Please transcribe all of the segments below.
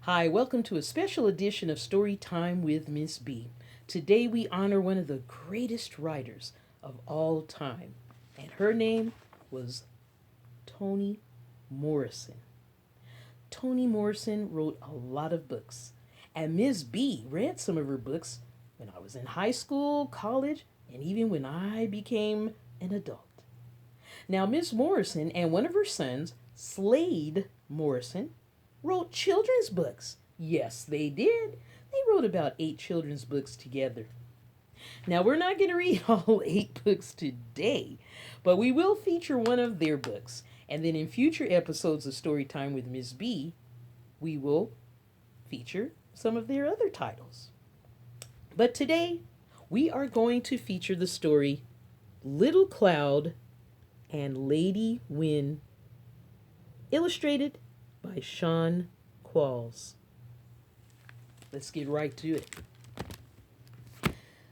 Hi, welcome to a special edition of Story Time with Miss B. Today we honor one of the greatest writers of all time, and her name was Toni Morrison. Toni Morrison wrote a lot of books, and Miss B read some of her books when I was in high school, college, and even when I became an adult. Now, Miss Morrison and one of her sons, Slade Morrison, wrote children's books. Yes, they did. They wrote about 8 children's books together. Now, we're not going to read all 8 books today, but we will feature one of their books. And then in future episodes of Storytime with Miss B, we will feature some of their other titles. But today, we are going to feature the story Little Cloud and Lady Wind, illustrated by Sean Qualls. Let's get right to it.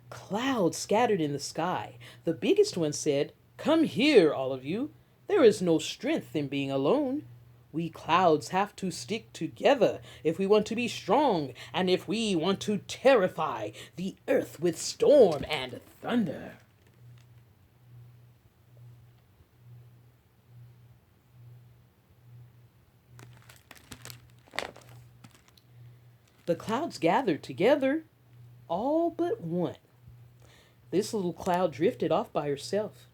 Clouds scattered in the sky. The biggest one said, "Come here, all of you. There is no strength in being alone. We clouds have to stick together if we want to be strong and if we want to terrify the earth with storm and thunder." The clouds gathered together, all but one. This little cloud drifted off by herself,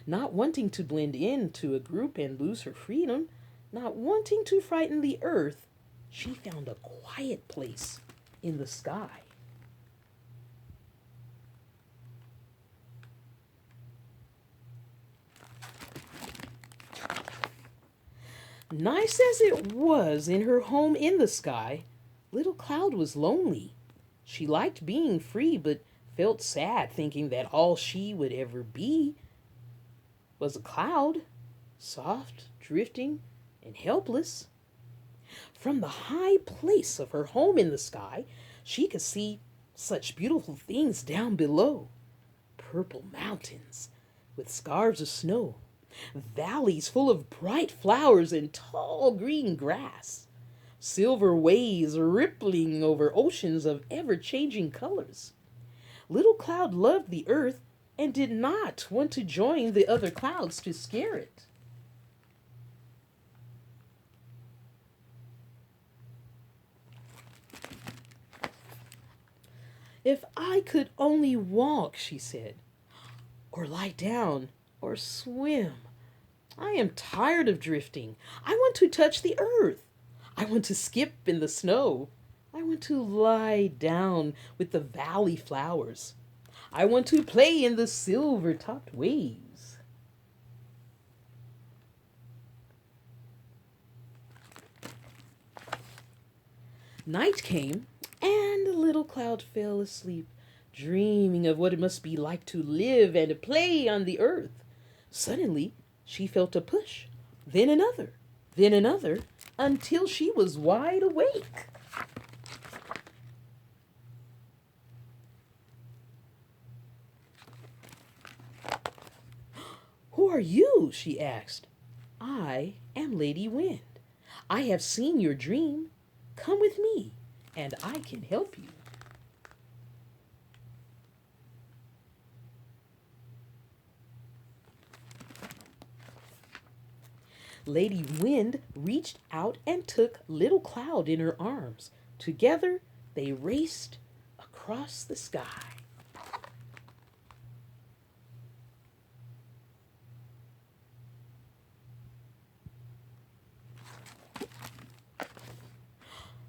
not wanting to blend into a group and lose her freedom, not wanting to frighten the earth. She found a quiet place in the sky. Nice as it was in her home in the sky, Little Cloud was lonely. She liked being free, but felt sad thinking that all she would ever be was a cloud, soft, drifting, and helpless. From the high place of her home in the sky, she could see such beautiful things down below: purple mountains with scarves of snow, valleys full of bright flowers and tall green grass, silver waves rippling over oceans of ever changing colors. Little Cloud loved the earth and did not want to join the other clouds to scare it. "If I could only walk," she said, "or lie down, or swim. I am tired of drifting. I want to touch the earth. I want to skip in the snow. I want to lie down with the valley flowers. I want to play in the silver topped waves." Night came, and the little cloud fell asleep, dreaming of what it must be like to live and play on the earth. Suddenly, she felt a push, then another, until she was wide awake. "Who are you?" she asked. "I am Lady Wind. I have seen your dream. Come with me, and I can help you." Lady Wind reached out and took Little Cloud in her arms. Together, they raced across the sky.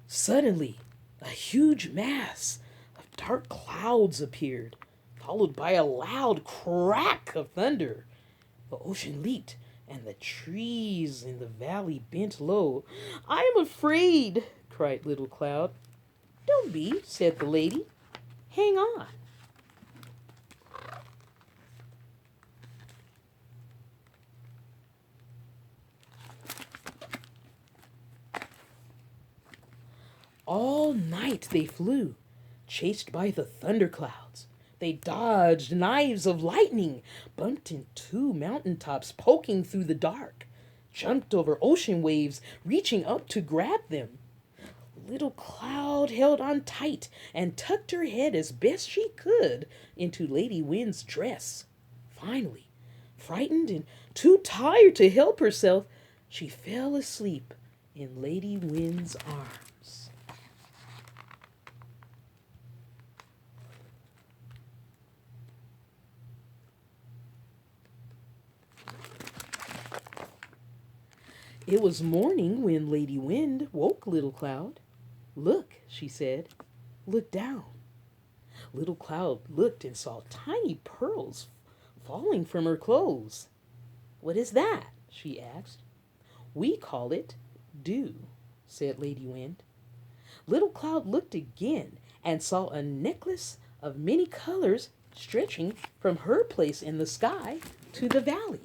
Suddenly, a huge mass of dark clouds appeared, followed by a loud crack of thunder. The ocean leaped, and the trees in the valley bent low. "I am afraid," cried Little Cloud. "Don't be," said the lady. "Hang on." All night they flew, chased by the thunderclouds. They dodged knives of lightning, bumped into mountain tops poking through the dark, jumped over ocean waves, reaching up to grab them. Little Cloud held on tight and tucked her head as best she could into Lady Wind's dress. Finally, frightened and too tired to help herself, she fell asleep in Lady Wind's arms. It was morning when Lady Wind woke Little Cloud. "Look," she said. "Look down." Little Cloud looked and saw tiny pearls falling from her clothes. "What is that?" she asked. "We call it dew," said Lady Wind. Little Cloud looked again and saw a necklace of many colors stretching from her place in the sky to the valley.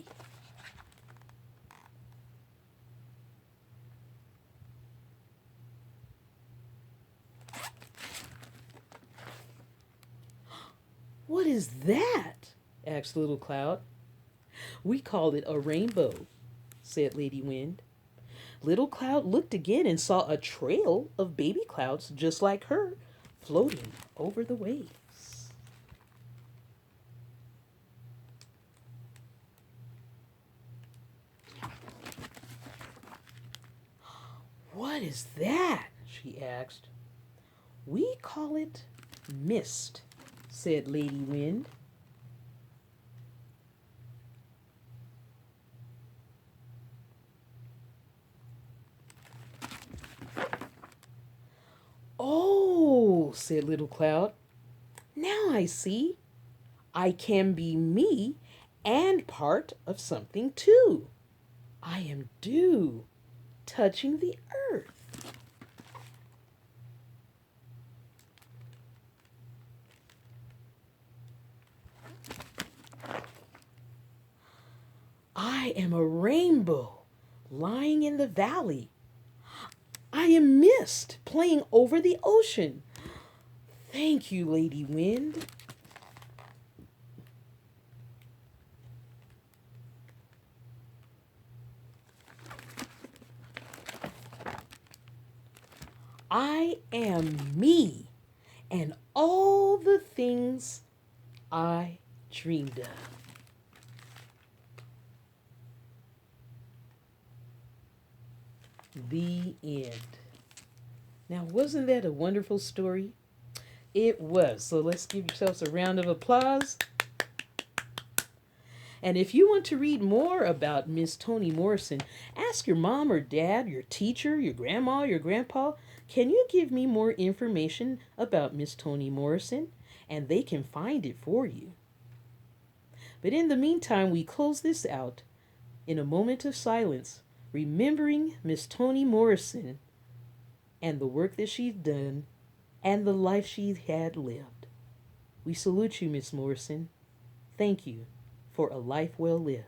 "What is that?" asked Little Cloud. "We call it a rainbow," said Lady Wind. Little Cloud looked again and saw a trail of baby clouds just like her floating over the waves. "What is that?" she asked. "We call it mist," said Lady Wind. "Oh," said Little Cloud. "Now I see. I can be me and part of something too. I am dew, touching the earth." "I am a rainbow lying in the valley. I am mist playing over the ocean. Thank you, Lady Wind." "I am me and all the things I dreamed of." The end. Now, wasn't that a wonderful story? It was. So let's give yourselves a round of applause. And if you want to read more about Miss Toni Morrison, ask your mom or dad, your teacher, your grandma, your grandpa, "Can you give me more information about Miss Toni Morrison?" And they can find it for you. But in the meantime, we close this out in a moment of silence, remembering Miss Toni Morrison and the work that she's done and the life she had lived. We salute you, Miss Morrison. Thank you for a life well lived.